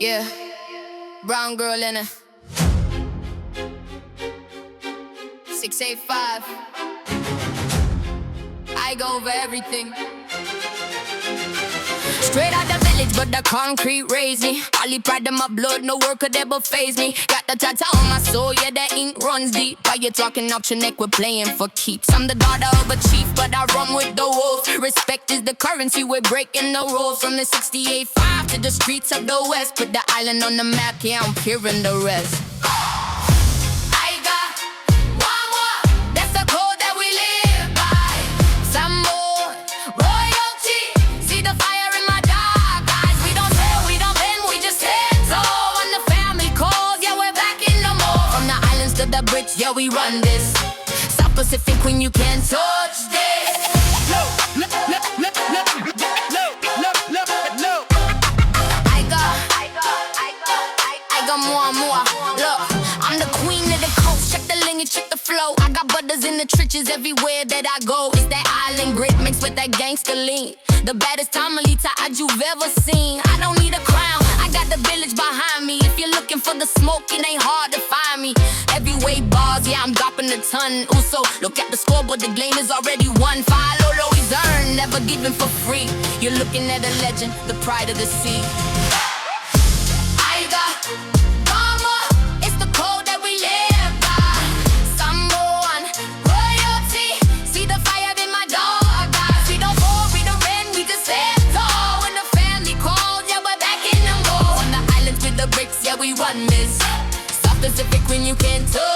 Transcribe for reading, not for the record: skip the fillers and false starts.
Yeah, brown girl in a 685. I go over everything. Straight out the village, but the concrete raised me. All pride in my blood, no work could ever faze me. Got the tata on my soul, yeah, the ink runs deep. Why you talking out your neck, we're playing for keeps. I'm the daughter of a chief, but I run with the wolves. Respect is the currency, we're breaking the rules. From the 68.5 to the streets of the west. Put the island on the map, yeah, I'm hearing the rest. Aiga Muamua, that's the code that we live by. Samoa, royalty, see the fire in my dark eyes. We don't fail, we don't bend, we just stand tall. When the family calls, yeah, we're back in the mall. From the islands to the bridge, yeah, we run this. South Pacific Queen, you can't touch this. Aiga Muamua, look, I'm the queen of the coast. Check the lineage, check the flow. I got brothers in the trenches everywhere that I go. It's that island grit mixed with that gangster lean. The baddest Tamalita you've ever seen. I don't need a crown, I got the village behind me. If you're looking for the smoke, it ain't hard to find me. Heavyweight bars, yeah, I'm dropping a ton. Also, look at the scoreboard, the game is already won. Follow, always earn, never given for free. You're looking at a legend, the pride of the sea. Aiga Muamua, it's the code that we live by. Samoan royalty, see the fire in my dark eyes. We don't fall, we don't bend, we just stand tall. When the family calls, yeah, we're back in the mall. On the islands with the bricks, yeah, we run this. South Pacific Queen, you can't touch.